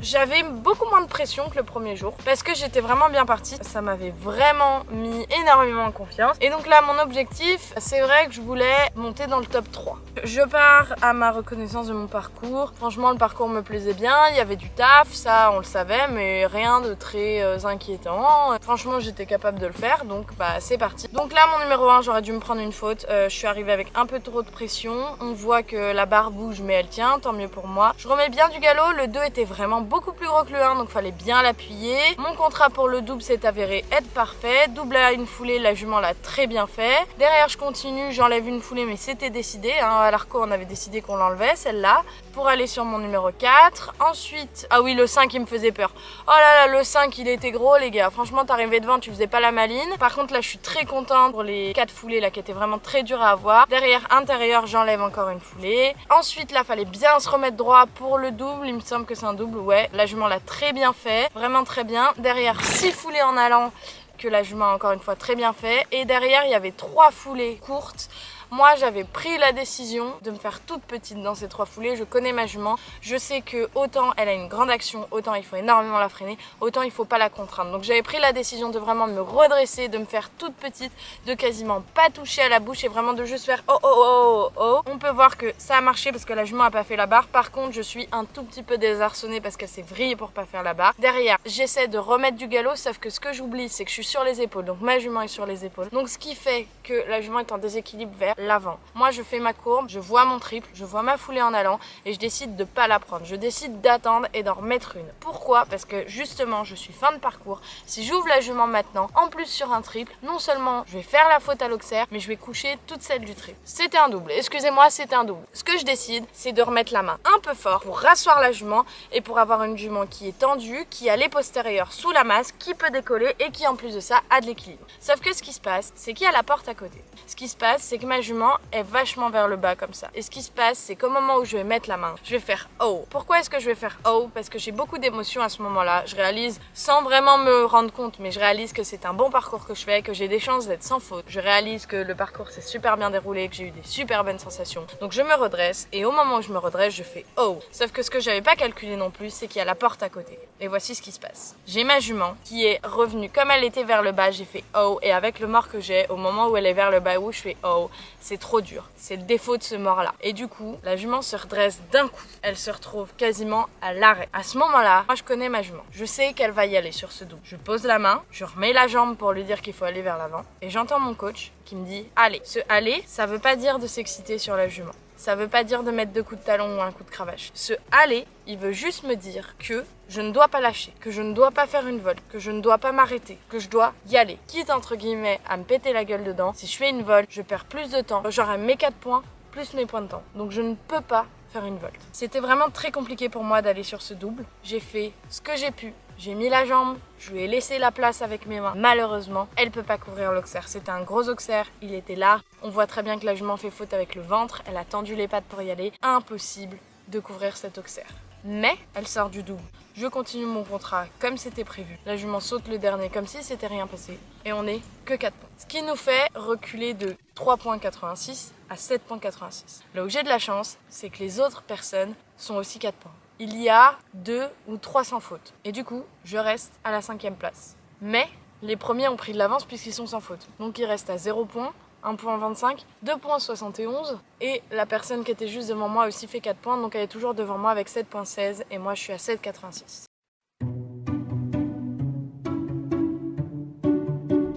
Speaker 1: J'avais beaucoup moins de pression que le premier jour parce que j'étais vraiment bien partie. Ça m'avait vraiment mis énormément en confiance. Et donc là, mon objectif, c'est vrai que je voulais monter dans le top 3. Je pars à ma reconnaissance de mon parcours. Franchement, le parcours me plaisait bien. Il y avait du taf, ça on le savait, mais rien de très inquiétant. Franchement, j'étais capable de le faire, donc bah c'est parti. Donc là, mon numéro 1, j'aurais dû me prendre une faute. Je suis arrivée avec un peu trop de pression. On voit que la barre bouge, mais elle tient, tant mieux pour moi. Je remets bien du galop. Le 2 était vraiment beaucoup plus gros que le 1, donc fallait bien l'appuyer. Mon contrat pour le double s'est avéré être parfait. Double à une foulée, la jument l'a très bien fait. Derrière, je continue, j'enlève une foulée, mais c'était décidé. Hein. À l'Arco, on avait décidé qu'on l'enlevait, celle-là, pour aller sur mon numéro 4. Ensuite, ah oui, le 5, il me faisait peur. Oh là là, le 5, il était gros, les gars. Franchement, t'arrivais devant, tu faisais pas la maline. Par contre, là, je suis très contente pour les 4 foulées, là, qui étaient vraiment très dures à avoir. Derrière, intérieur, j'enlève encore une foulée. Ensuite, là, fallait bien se remettre droit pour le double. Il me semble que c'est un double, ouais. La jument l'a très bien fait, vraiment très bien. Derrière, 6 foulées en allant que la jument a encore une fois très bien fait. Et derrière, il y avait 3 foulées courtes. Moi, j'avais pris la décision de me faire toute petite dans ces 3 foulées. Je connais ma jument. Je sais que autant elle a une grande action, autant il faut énormément la freiner, autant il faut pas la contraindre. Donc j'avais pris la décision de vraiment me redresser, de me faire toute petite, de quasiment pas toucher à la bouche et vraiment de juste faire oh oh oh oh oh. On peut voir que ça a marché parce que la jument a pas fait la barre. Par contre, je suis un tout petit peu désarçonnée parce qu'elle s'est vrillée pour pas faire la barre. Derrière, j'essaie de remettre du galop, sauf que ce que j'oublie, c'est que je suis sur les épaules. Donc ma jument est sur les épaules. Donc ce qui fait que la jument est en déséquilibre vers l'avant. Moi je fais ma courbe, je vois mon triple, je vois ma foulée en allant et je décide de pas la prendre. Je décide d'attendre et d'en remettre une. Pourquoi? Parce que justement je suis fin de parcours. Si j'ouvre la jument maintenant, en plus sur un triple, non seulement je vais faire la faute à l'auxerre, mais je vais coucher toute celle du triple. C'était un double, excusez-moi, c'était un double. Ce que je décide, c'est de remettre la main un peu fort pour rasseoir la jument et pour avoir une jument qui est tendue, qui a les postérieurs sous la masse, qui peut décoller et qui en plus de ça a de l'équilibre. Sauf que ce qui se passe, c'est qu'il y a la porte à côté. Ce qui se passe, c'est que ma jument est vachement vers le bas comme ça. Et ce qui se passe, c'est qu'au moment où je vais mettre la main, je vais faire oh. Pourquoi est-ce que je vais faire oh? Parce que j'ai beaucoup d'émotions à ce moment-là. Je réalise, sans vraiment me rendre compte, mais je réalise que c'est un bon parcours que je fais, que j'ai des chances d'être sans faute. Je réalise que le parcours s'est super bien déroulé, que j'ai eu des super bonnes sensations. Donc je me redresse et au moment où je me redresse, je fais oh. Sauf que ce que j'avais pas calculé non plus, c'est qu'il y a la porte à côté. Et voici ce qui se passe. J'ai ma jument qui est revenue comme elle était vers le bas, j'ai fait oh. Et avec le mort que j'ai, au moment où elle est vers le bas où je fais oh, c'est trop dur. C'est le défaut de ce mort-là. Et du coup, la jument se redresse d'un coup. Elle se retrouve quasiment à l'arrêt. À ce moment-là, moi je connais ma jument. Je sais qu'elle va y aller sur ce double. Je pose la main, je remets la jambe pour lui dire qu'il faut aller vers l'avant. Et j'entends mon coach qui me dit allez. Ce aller, ça veut pas dire de s'exciter sur la jument. Ça veut pas dire de mettre 2 coups de talon ou un coup de cravache. Ce aller, il veut juste me dire que je ne dois pas lâcher, que je ne dois pas faire une volte, que je ne dois pas m'arrêter, que je dois y aller. Quitte entre guillemets à me péter la gueule dedans, si je fais une volte, je perds plus de temps. J'aurai mes 4 points plus mes points de temps. Donc je ne peux pas faire une volte. C'était vraiment très compliqué pour moi d'aller sur ce double. J'ai fait ce que j'ai pu. J'ai mis la jambe, je lui ai laissé la place avec mes mains. Malheureusement, elle peut pas couvrir l'auxerre. C'était un gros auxerre, il était là. On voit très bien que la jument fait faute avec le ventre. Elle a tendu les pattes pour y aller. Impossible de couvrir cet auxerre. Mais elle sort du double. Je continue mon contrat comme c'était prévu. La jument saute le dernier comme si c'était rien passé. Et on n'est que 4 points. Ce qui nous fait reculer de 3,86 à 7,86. Là où j'ai de la chance, c'est que les autres personnes sont aussi 4 points. Il y a 2 ou 3 sans faute. Et du coup, je reste à la 5e place. Mais les premiers ont pris de l'avance puisqu'ils sont sans faute. Donc ils restent à 0 points. 1,25, 2,71 et la personne qui était juste devant moi aussi fait 4 points, donc elle est toujours devant moi avec 7,16 et moi je suis à 7,86.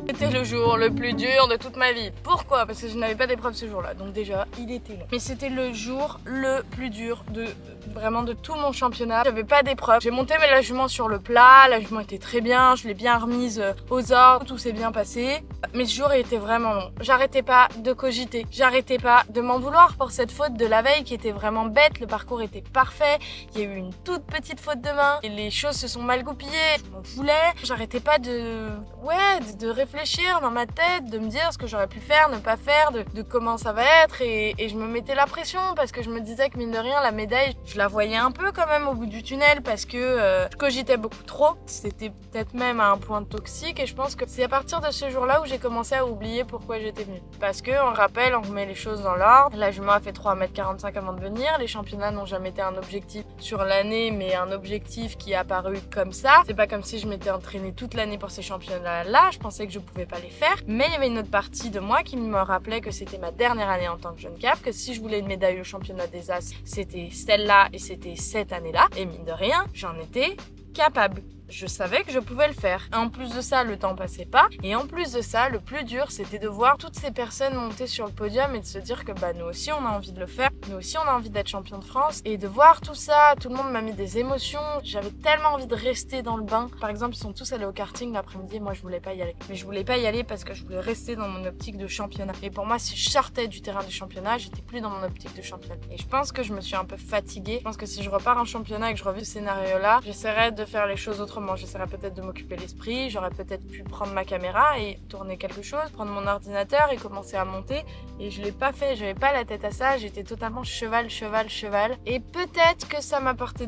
Speaker 1: C'était le jour le plus dur de toute ma vie. Pourquoi? Parce que je n'avais pas d'épreuve ce jour-là, donc déjà il était long. Mais c'était le jour le plus dur de tout mon championnat. J'avais pas d'épreuve. J'ai monté la jument sur le plat, la jument était très bien, je l'ai bien remise aux ordres, tout s'est bien passé. Mais ce jour il était vraiment long. J'arrêtais pas de cogiter, j'arrêtais pas de m'en vouloir pour cette faute de la veille qui était vraiment bête. Le parcours était parfait, il y a eu une toute petite faute de main et les choses se sont mal goupillées. Je m'en voulais, j'arrêtais pas de réfléchir dans ma tête, de me dire ce que j'aurais pu faire, ne pas faire, de comment ça va être et je me mettais la pression parce que je me disais que mine de rien la médaille je la voyais un peu quand même au bout du tunnel parce que je cogitais beaucoup trop. C'était peut-être même à un point toxique et je pense que c'est à partir de ce jour-là où j'ai commencé à oublier pourquoi j'étais venue. Parce que on rappelle, on remet les choses dans l'ordre. La jument a fait 3,45 m avant de venir. Les championnats n'ont jamais été un objectif sur l'année mais un objectif qui est apparu comme ça. C'est pas comme si je m'étais entraînée toute l'année pour ces championnats-là. Je pensais que je pouvais pas les faire. Mais il y avait une autre partie de moi qui me rappelait que c'était ma dernière année en tant que jeune cap, que si je voulais une médaille au championnat des As, c'était celle-là et c'était cette année-là. Et mine de rien, j'en étais capable. Je savais que je pouvais le faire. En plus de ça, le temps passait pas. Et en plus de ça, le plus dur, c'était de voir toutes ces personnes monter sur le podium et de se dire que nous aussi, on a envie de le faire. Nous aussi, on a envie d'être champion de France. Et de voir tout ça, tout le monde m'a mis des émotions. J'avais tellement envie de rester dans le bain. Par exemple, ils sont tous allés au karting l'après-midi. Moi, je voulais pas y aller. Mais je voulais pas y aller parce que je voulais rester dans mon optique de championnat. Et pour moi, si je sortais du terrain du championnat, j'étais plus dans mon optique de championnat. Et je pense que je me suis un peu fatiguée. Je pense que si je repars en championnat et que je revis ce scénario-là, j'essaierai de faire les choses autrement. J'essaierai peut-être de m'occuper l'esprit, j'aurais peut-être pu prendre ma caméra et tourner quelque chose, prendre mon ordinateur et commencer à monter. Et je l'ai pas fait, j'avais pas la tête à ça, j'étais totalement cheval. Et peut-être que ça m'a porté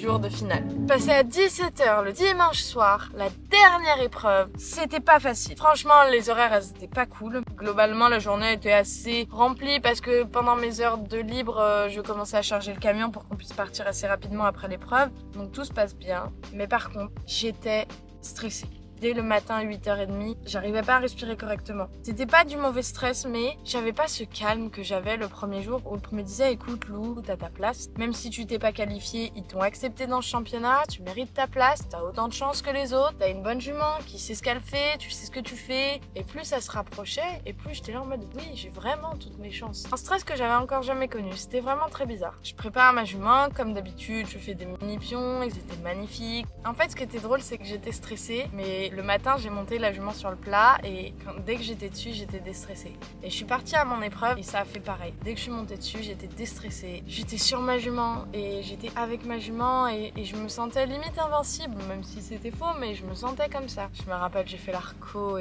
Speaker 1: jour de finale. Passé à 17h le dimanche soir, la dernière épreuve, c'était pas facile. Franchement, les horaires, elles étaient pas cool. Globalement, la journée était assez remplie parce que pendant mes heures de libre, je commençais à charger le camion pour qu'on puisse partir assez rapidement après l'épreuve. Donc tout se passe bien. Mais par contre, j'étais stressée. dès le matin 8h30, j'arrivais pas à respirer correctement. C'était pas du mauvais stress, mais j'avais pas ce calme que j'avais le premier jour où on me disait écoute Lou, t'as ta place. Même si tu t'es pas qualifié, ils t'ont accepté dans ce championnat, tu mérites ta place, t'as autant de chance que les autres, t'as une bonne jument qui sait ce qu'elle fait, tu sais ce que tu fais. Et plus ça se rapprochait, et plus j'étais là en mode oui, j'ai vraiment toutes mes chances. Un stress que j'avais encore jamais connu, c'était vraiment très bizarre. Je prépare ma jument, comme d'habitude, je fais des mini-pions, ils étaient magnifiques. En fait, ce qui était drôle, c'est que j'étais stressée, mais le matin, j'ai monté la jument sur le plat, et dès que j'étais dessus, j'étais déstressée. Et je suis partie à mon épreuve, et ça a fait pareil. Dès que je suis montée dessus, j'étais déstressée. J'étais sur ma jument, et j'étais avec ma jument, et je me sentais limite invincible, même si c'était faux, mais je me sentais comme ça. Je me rappelle, j'ai fait l'arco,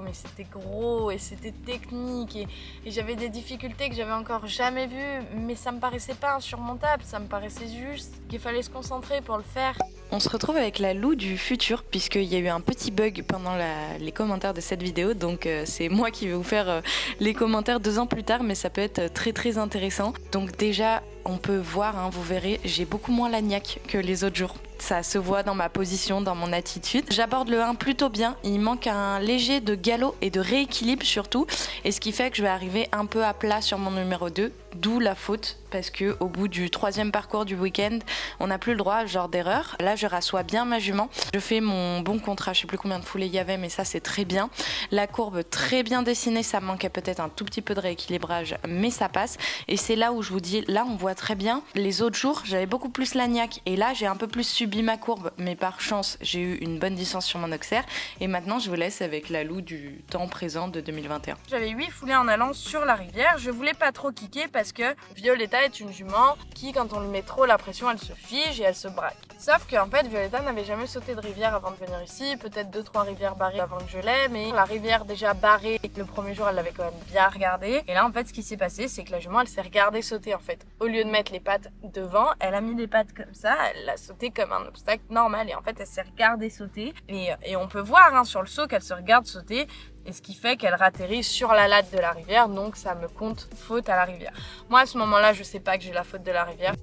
Speaker 1: mais c'était gros, et c'était technique, et j'avais des difficultés que j'avais encore jamais vues, mais ça me paraissait pas insurmontable, ça me paraissait juste qu'il fallait se concentrer pour le faire.
Speaker 4: On se retrouve avec la Lou du futur, puisqu'il y a eu un petit bug pendant les commentaires de cette vidéo, donc c'est moi qui vais vous faire les commentaires 2 ans plus tard, mais ça peut être très très intéressant. Donc déjà, on peut voir, vous verrez, j'ai beaucoup moins la niaque que les autres jours. Ça se voit dans ma position, dans mon attitude. J'aborde le 1 plutôt bien, il manque un léger de galop et de rééquilibre surtout, et ce qui fait que je vais arriver un peu à plat sur mon numéro 2, d'où la faute, parce que au bout du 3e parcours du week-end, on n'a plus le droit à ce genre d'erreur. Là, je rassois bien ma jument, je fais mon bon contrat, je sais plus combien de foulées il y avait, mais ça c'est très bien. La courbe très bien dessinée, ça manquait peut-être un tout petit peu de rééquilibrage, mais ça passe. Et c'est là où je vous dis, là on voit très bien. Les autres jours, j'avais beaucoup plus la niaque, et là j'ai un peu plus subi ma courbe, mais par chance, j'ai eu une bonne distance sur mon auxerre. Et maintenant, je vous laisse avec la Lou du temps présent de 2021.
Speaker 1: J'avais 8 foulées en allant sur la rivière. Je voulais pas trop kicker parce que Violetta est une jument qui, quand on lui met trop la pression, elle se fige et elle se braque. Sauf qu'en fait, Violetta n'avait jamais sauté de rivière avant de venir ici. Peut-être 2-3 rivières barrées avant que je l'aie, mais la rivière déjà barrée, le premier jour, elle l'avait quand même bien regardée. Et là, en fait, ce qui s'est passé, c'est que la jument, elle s'est regardée sauter en fait. Au lieu de mettre les pattes devant, elle a mis les pattes comme ça, elle l'a sauté comme un obstacle normal et en fait elle s'est regardée sauter et on peut voir sur le saut qu'elle se regarde sauter et ce qui fait qu'elle ratterrit sur la latte de la rivière, donc ça me compte faute à la rivière. Moi à ce moment-là je sais pas que j'ai la faute de la rivière.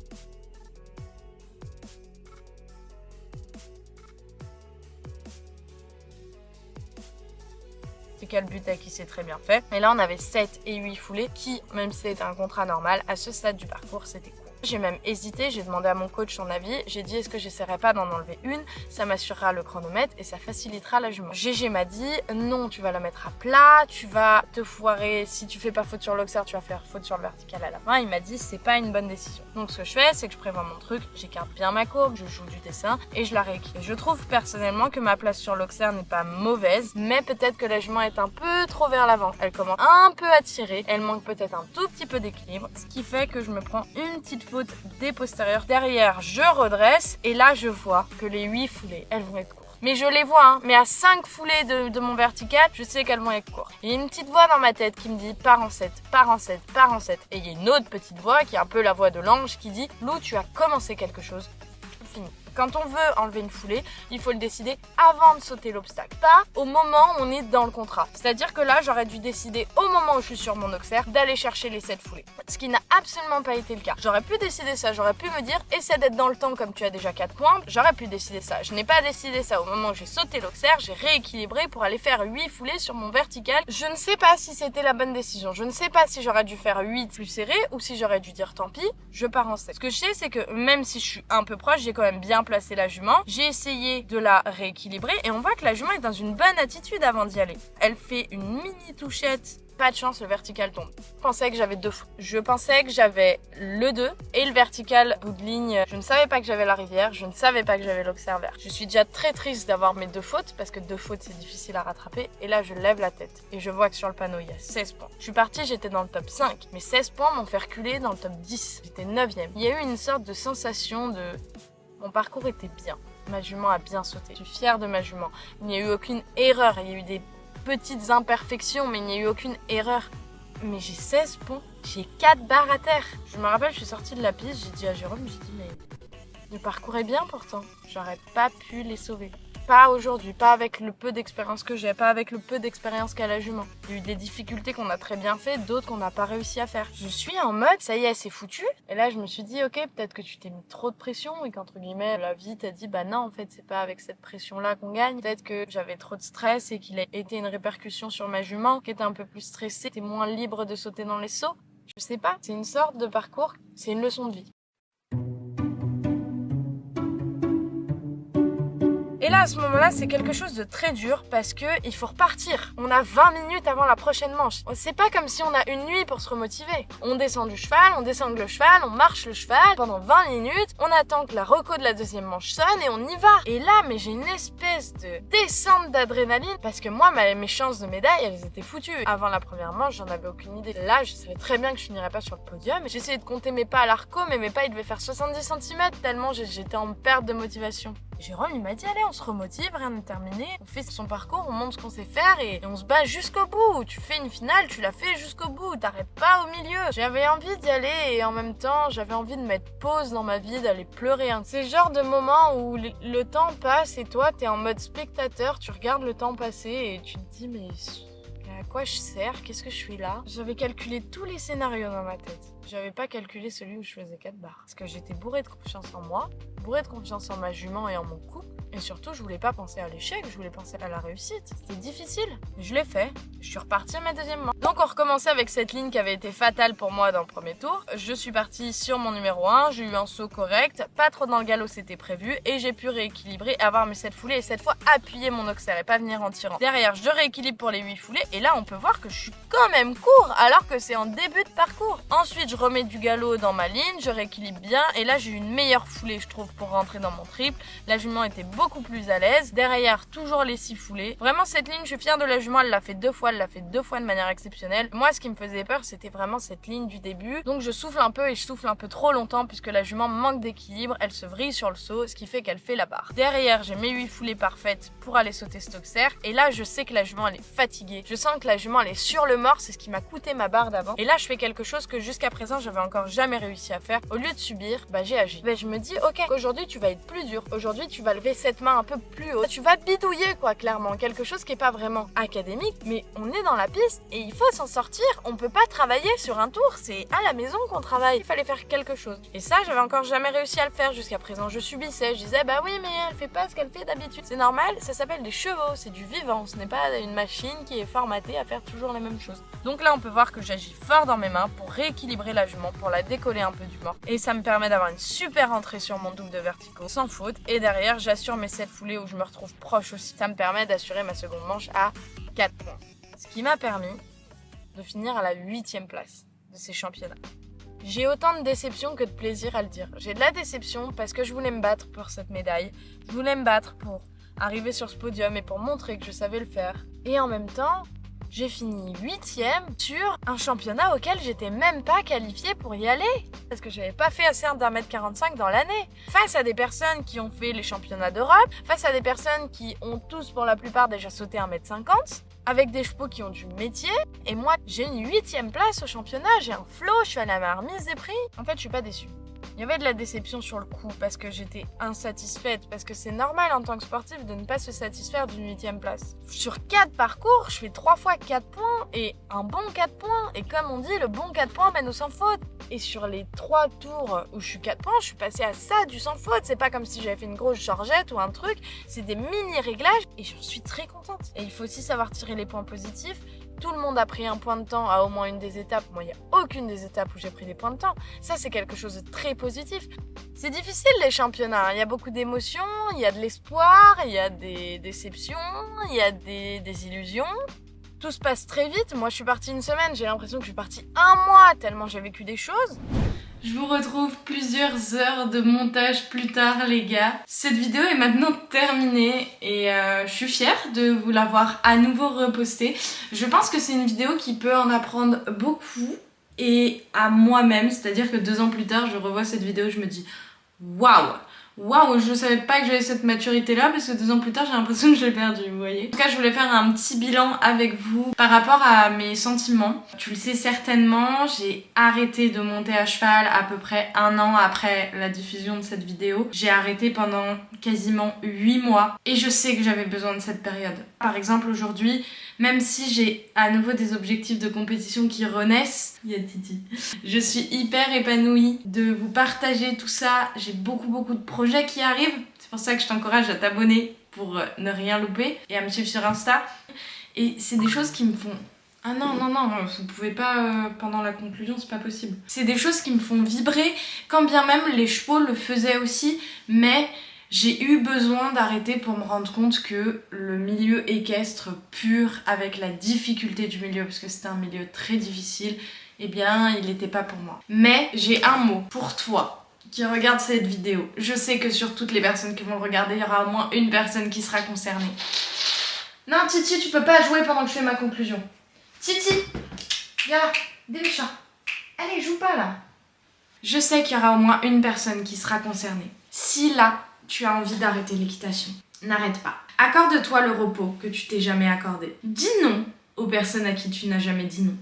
Speaker 1: C'est quel but qui s'est très bien fait. Et là on avait 7 et 8 foulées qui, même si c'était un contrat normal, à ce stade du parcours c'était court. J'ai même hésité, j'ai demandé à mon coach son avis, j'ai dit est-ce que j'essaierai pas d'en enlever une, ça m'assurera le chronomètre et ça facilitera la jument. GG m'a dit non, tu vas la mettre à plat, tu vas te foirer, si tu fais pas faute sur l'auxerre, tu vas faire faute sur le vertical à la fin. Il m'a dit c'est pas une bonne décision. Donc ce que je fais, c'est que je prévois mon truc, j'écarte bien ma courbe, je joue du dessin et je la rééquilibre. Je trouve personnellement que ma place sur l'auxerre n'est pas mauvaise, mais peut-être que la jument est un peu trop vers l'avant. Elle commence un peu à tirer, elle manque peut-être un tout petit peu d'équilibre, ce qui fait que je me prends une petite faute des postérieurs. Derrière, je redresse et là, je vois que les 8 foulées, elles vont être courtes. Mais je les vois, mais à 5 foulées de mon vertical, je sais qu'elles vont être courtes. Il y a une petite voix dans ma tête qui me dit pars en 7, pars en 7, pars en 7. Et il y a une autre petite voix qui est un peu la voix de l'ange qui dit Lou, tu as commencé quelque chose, fini. Quand on veut enlever une foulée, il faut le décider avant de sauter l'obstacle, pas au moment où on est dans le contrat. C'est-à-dire que là, j'aurais dû décider au moment où je suis sur mon auxerre d'aller chercher les 7 foulées. Ce qui n'a absolument pas été le cas. J'aurais pu décider ça, j'aurais pu me dire essaie d'être dans le temps comme tu as déjà 4 points. J'aurais pu décider ça. Je n'ai pas décidé ça au moment où j'ai sauté l'auxerre, j'ai rééquilibré pour aller faire 8 foulées sur mon vertical. Je ne sais pas si c'était la bonne décision. Je ne sais pas si j'aurais dû faire 8 plus serré ou si j'aurais dû dire tant pis, je pars en 7. Ce que je sais, c'est que même si je suis un peu proche, j'ai quand même bien placé la jument. J'ai essayé de la rééquilibrer et on voit que la jument est dans une bonne attitude avant d'y aller. Elle fait une mini touchette. Pas de chance, le vertical tombe. Je pensais que j'avais 2 fautes. Je pensais que j'avais le 2 et le vertical bout de ligne. Je ne savais pas que j'avais la rivière, je ne savais pas que j'avais l'auxerre vert. Je suis déjà très triste d'avoir mes 2 fautes parce que 2 fautes c'est difficile à rattraper. Et là je lève la tête et je vois que sur le panneau il y a 16 points. Je suis partie, j'étais dans le top 5. Mais 16 points m'ont fait reculer dans le top 10. J'étais 9e. Il y a eu une sorte de sensation de... Mon parcours était bien. Ma jument a bien sauté. Je suis fière de ma jument. Il n'y a eu aucune erreur. Il y a eu des petites imperfections, mais il n'y a eu aucune erreur. Mais j'ai 16 ponts. J'ai 4 barres à terre. Je me rappelle, je suis sortie de la piste. J'ai dit à Jérôme, j'ai dit, mais le parcours est bien pourtant. J'aurais pas pu les sauver. Pas aujourd'hui, pas avec le peu d'expérience que j'ai, pas avec le peu d'expérience qu'a la jument. Il y a eu des difficultés qu'on a très bien fait, d'autres qu'on n'a pas réussi à faire. Je suis en mode, ça y est, c'est foutu. Et là, je me suis dit, ok, peut-être que tu t'es mis trop de pression et qu'entre guillemets, la vie t'a dit, bah non, en fait, c'est pas avec cette pression-là qu'on gagne. Peut-être que j'avais trop de stress et qu'il a été une répercussion sur ma jument, qui était un peu plus stressée, était moins libre de sauter dans les sauts. Je sais pas, c'est une sorte de parcours, c'est une leçon de vie. Et là, à ce moment-là, c'est quelque chose de très dur parce que il faut repartir. On a 20 minutes avant la prochaine manche. C'est pas comme si on a une nuit pour se remotiver. On descend du cheval, on descend le cheval, on marche le cheval pendant 20 minutes, on attend que la reco de la deuxième manche sonne et on y va. Et là, mais j'ai une espèce de descente d'adrénaline parce que moi, mes chances de médaille, elles étaient foutues. Avant la première manche, j'en avais aucune idée. Là, je savais très bien que je finirais pas sur le podium. J'essayais de compter mes pas à l'arco, mais mes pas, ils devaient faire 70 cm tellement j'étais en perte de motivation. Jérôme, il m'a dit, allez, on se remotive, rien n'est terminé. On fait son parcours, on montre ce qu'on sait faire et on se bat jusqu'au bout. Tu fais une finale, tu la fais jusqu'au bout. T'arrêtes pas au milieu. J'avais envie d'y aller et en même temps, j'avais envie de mettre pause dans ma vie, d'aller pleurer. C'est le genre de moment où le temps passe et toi, t'es en mode spectateur. Tu regardes le temps passer et tu te dis, mais à quoi je sers? Qu'est-ce que je fais là? J'avais calculé tous les scénarios dans ma tête. J'avais pas calculé celui où je faisais 4 barres. Parce que j'étais bourrée de confiance en moi, bourrée de confiance en ma jument et en mon couple. Et surtout, je voulais pas penser à l'échec, je voulais penser à la réussite. C'était difficile, mais je l'ai fait. Je suis repartie à ma deuxième manche. Donc on recommençait avec cette ligne qui avait été fatale pour moi dans le premier tour. Je suis partie sur mon numéro 1, j'ai eu un saut correct, pas trop dans le galop, c'était prévu, et j'ai pu rééquilibrer, avoir mes 7 foulées et cette fois appuyer mon auxerre et pas venir en tirant. Derrière, je rééquilibre pour les 8 foulées et là on peut voir que je suis quand même court alors que c'est en début de parcours. Ensuite, je remets du galop dans ma ligne, je rééquilibre bien et là j'ai eu une meilleure foulée je trouve pour rentrer dans mon triple. La jument était beaucoup plus à l'aise. Derrière, toujours les 6 foulées. Vraiment cette ligne, je suis fière de la jument, elle l'a fait 2 fois, elle l'a fait 2 fois de manière exceptionnelle. Moi ce qui me faisait peur c'était vraiment cette ligne du début. Donc je souffle un peu et je souffle un peu trop longtemps puisque la jument manque d'équilibre, elle se vrille sur le saut, ce qui fait qu'elle fait la barre. Derrière, j'ai mes 8 foulées parfaites pour aller sauter cet auxerre et là je sais que la jument elle est fatiguée. Je sens que la jument elle est sur le mort, c'est ce qui m'a coûté ma barre d'avant. Et là je fais quelque chose que jusqu'à présent j'avais encore jamais réussi à faire. Au lieu de subir, j'ai agi. Je me dis ok, aujourd'hui tu vas être plus dur, aujourd'hui tu vas lever cette main un peu plus haut, tu vas bidouiller quoi, clairement, quelque chose qui est pas vraiment académique, mais on est dans la piste et il faut s'en sortir. On peut pas travailler sur un tour, c'est à la maison qu'on travaille, il fallait faire quelque chose. Et ça j'avais encore jamais réussi à le faire jusqu'à présent. Je subissais, je disais bah oui mais elle fait pas ce qu'elle fait d'habitude, c'est normal, ça s'appelle des chevaux, c'est du vivant, ce n'est pas une machine qui est formatée à faire toujours la même chose. Donc là on peut voir que j'agis fort dans mes mains pour rééquilibrer la jument, pour la décoller un peu du mort et ça me permet d'avoir une super entrée sur mon double de verticaux sans faute et derrière j'assure mes 7 foulées où je me retrouve proche aussi. Ça me permet d'assurer ma seconde manche à 4 points. Ce qui m'a permis de finir à la 8e place de ces championnats. J'ai autant de déception que de plaisir à le dire. J'ai de la déception parce que je voulais me battre pour cette médaille. Je voulais me battre pour arriver sur ce podium et pour montrer que je savais le faire. Et en même temps, j'ai fini 8e sur un championnat auquel j'étais même pas qualifiée pour y aller. Parce que j'avais pas fait assez d'1m45 dans l'année. Face à des personnes qui ont fait les championnats d'Europe, face à des personnes qui ont tous pour la plupart déjà sauté 1m50, avec des chevaux qui ont du métier. Et moi, j'ai une 8e place au championnat, j'ai un flow, je suis allée à ma remise des prix. En fait, je suis pas déçue. Il y avait de la déception sur le coup parce que j'étais insatisfaite, parce que c'est normal en tant que sportif de ne pas se satisfaire d'une 8e place. Sur 4 parcours, je fais 3 fois 4 points et un bon 4 points. Et comme on dit, le bon 4 points mène au sans faute. Et sur les 3 tours où je suis 4 points, je suis passée à ça du sans faute. C'est pas comme si j'avais fait une grosse chargette ou un truc, c'est des mini réglages et j'en suis très contente. Et il faut aussi savoir tirer les points positifs. Tout le monde a pris un point de temps à au moins une des étapes. Moi, il n'y a aucune des étapes où j'ai pris des points de temps. Ça, c'est quelque chose de très positif. C'est difficile, les championnats. Il y a beaucoup d'émotions, il y a de l'espoir, il y a des déceptions, il y a des illusions. Tout se passe très vite. Moi, je suis partie une semaine. J'ai l'impression que je suis partie un mois tellement j'ai vécu des choses.
Speaker 2: Je vous retrouve plusieurs heures de montage plus tard les gars. Cette vidéo est maintenant terminée et je suis fière de vous l'avoir à nouveau repostée. Je pense que c'est une vidéo qui peut en apprendre beaucoup et à moi-même, c'est-à-dire que 2 ans plus tard je revois cette vidéo et je me dis waouh, Waouh, je savais pas que j'avais cette maturité là parce que 2 ans plus tard j'ai l'impression que je l'ai perdue, vous voyez. En tout cas je voulais faire un petit bilan avec vous par rapport à mes sentiments. Tu le sais certainement, j'ai arrêté de monter à cheval à peu près 1 an après la diffusion de cette vidéo. J'ai arrêté pendant quasiment 8 mois et je sais que j'avais besoin de cette période. Par exemple aujourd'hui, même si j'ai à nouveau des objectifs de compétition qui renaissent, il y a Titi, je suis hyper épanouie de vous partager tout ça. J'ai beaucoup de projets qui arrivent. C'est pour ça que je t'encourage à t'abonner pour ne rien louper et à me suivre sur Insta. Et c'est des choses qui me font... Ah non, vous pouvez pas pendant la conclusion, c'est pas possible. C'est des choses qui me font vibrer, quand bien même les chevaux le faisaient aussi, mais... J'ai eu besoin d'arrêter pour me rendre compte que le milieu équestre pur, avec la difficulté du milieu, parce que c'était un milieu très difficile, eh bien, il n'était pas pour moi. Mais j'ai un mot pour toi qui regarde cette vidéo. Je sais que sur toutes les personnes qui vont le regarder, il y aura au moins une personne qui sera concernée. Non, Titi, tu peux pas jouer pendant que je fais ma conclusion. Titi, viens là, des méchants. Allez, joue pas là. Je sais qu'il y aura au moins une personne qui sera concernée. Si là, tu as envie d'arrêter l'équitation, n'arrête pas. Accorde-toi le repos que tu t'es jamais accordé. Dis non aux personnes à qui tu n'as jamais dit non.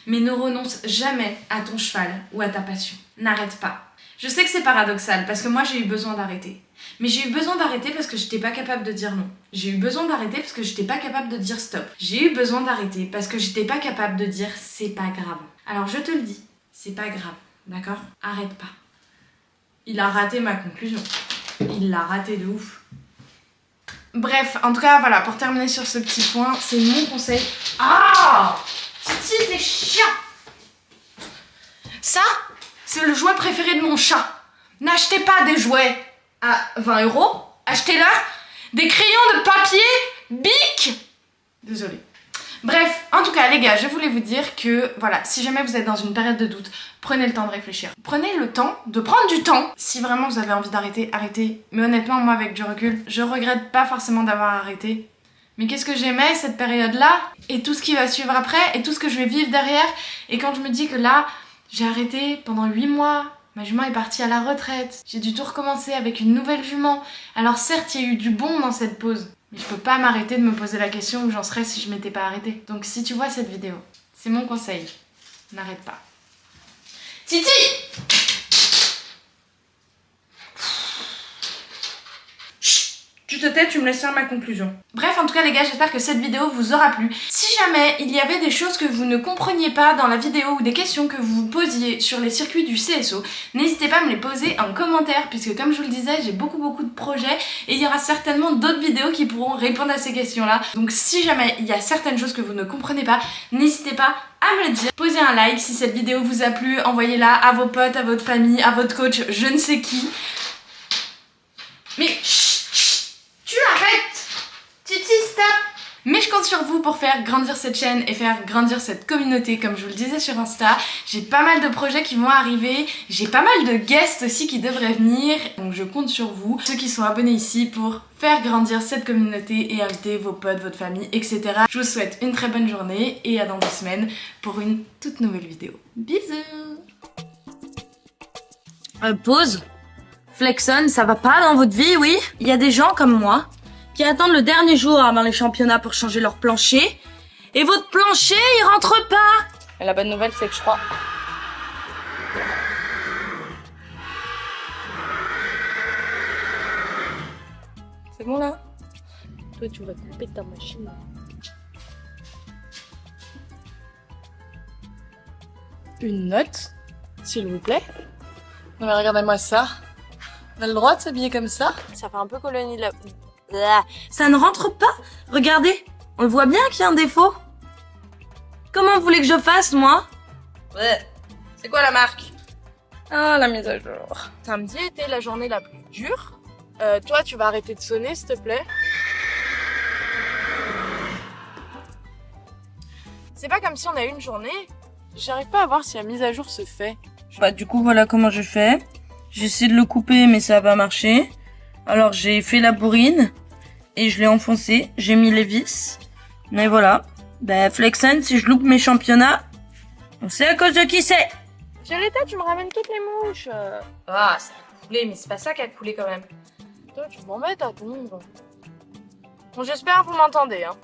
Speaker 2: Mais ne renonce jamais à ton cheval ou à ta passion. N'arrête pas. Je sais que c'est paradoxal parce que moi j'ai eu besoin d'arrêter. Mais j'ai eu besoin d'arrêter parce que je n'étais pas capable de dire non. J'ai eu besoin d'arrêter parce que je n'étais pas capable de dire stop. J'ai eu besoin d'arrêter parce que j'étais pas capable de dire c'est pas grave. Alors je te le dis, c'est pas grave, d'accord? Arrête pas. Il a raté ma conclusion. Il l'a raté de ouf. Bref, en tout cas, voilà, pour terminer sur ce petit point, c'est mon conseil. Ah! Titi, t'es chiant! Ça, c'est le jouet préféré de mon chat. N'achetez pas des jouets à 20 €. Achetez-leur des crayons de papier Bic. Désolée. Bref, en tout cas les gars, je voulais vous dire que voilà, si jamais vous êtes dans une période de doute, prenez le temps de réfléchir. Prenez le temps de prendre du temps. Si vraiment vous avez envie d'arrêter, arrêtez. Mais honnêtement, moi avec du recul, je regrette pas forcément d'avoir arrêté. Mais qu'est-ce que j'aimais cette période-là et tout ce qui va suivre après et tout ce que je vais vivre derrière. Et quand je me dis que là, j'ai arrêté pendant 8 mois, ma jument est partie à la retraite. J'ai dû tout recommencer avec une nouvelle jument. Alors certes, il y a eu du bon dans cette pause. Mais je peux pas m'arrêter de me poser la question où j'en serais si je m'étais pas arrêtée. Donc si tu vois cette vidéo, c'est mon conseil. N'arrête pas. Titi! Tu te tais, tu me laisses faire ma conclusion. Bref, en tout cas les gars, j'espère que cette vidéo vous aura plu. Si jamais il y avait des choses que vous ne compreniez pas dans la vidéo ou des questions que vous vous posiez sur les circuits du CSO, n'hésitez pas à me les poser en commentaire puisque comme je vous le disais, j'ai beaucoup de projets et il y aura certainement d'autres vidéos qui pourront répondre à ces questions-là. Donc si jamais il y a certaines choses que vous ne comprenez pas, n'hésitez pas à me le dire. Posez un like si cette vidéo vous a plu, envoyez-la à vos potes, à votre famille, à votre coach, je ne sais qui. Mais tu arrêtes! Titi, stop! Mais je compte sur vous pour faire grandir cette chaîne et faire grandir cette communauté, comme je vous le disais sur Insta. J'ai pas mal de projets qui vont arriver, j'ai pas mal de guests aussi qui devraient venir, donc je compte sur vous, ceux qui sont abonnés ici, pour faire grandir cette communauté et inviter vos potes, votre famille, etc. Je vous souhaite une très bonne journée et à dans 2 semaines pour une toute nouvelle vidéo. Bisous!
Speaker 3: Pause. Flexon, ça va pas dans votre vie, oui? Il y a des gens comme moi qui attendent le dernier jour avant les championnats pour changer leur plancher. Et votre plancher, il rentre pas!
Speaker 1: Et la bonne nouvelle, c'est que je crois. C'est bon là? Toi, tu vas couper ta machine. Une note, s'il vous plaît. Non mais regardez-moi ça. On a le droit de s'habiller comme ça? Ça fait un peu colonie de la...
Speaker 3: Ça ne rentre pas? Regardez, on le voit bien qu'il y a un défaut. Comment vous voulez que je fasse, moi?
Speaker 1: Ouais. C'est quoi la marque? Ah, la mise à jour. Samedi était la journée la plus dure. Toi, tu vas arrêter de sonner, s'il te plaît. C'est pas comme si on a eu une journée. J'arrive pas à voir si la mise à jour se fait.
Speaker 3: Bah du coup, voilà comment je fais. J'ai essayé de le couper, mais ça a pas marché. Alors j'ai fait la bourrine et je l'ai enfoncé. J'ai mis les vis. Mais voilà. Bah Flexen, si je loupe mes championnats, on sait à cause de qui c'est.
Speaker 1: Violetta, tu me ramènes toutes les mouches. Ah, ça
Speaker 2: coulé, mais c'est pas ça qui a coulé quand même.
Speaker 1: Toi, tu m'embêtes à ton ombre. Bon, j'espère que vous m'entendez, hein.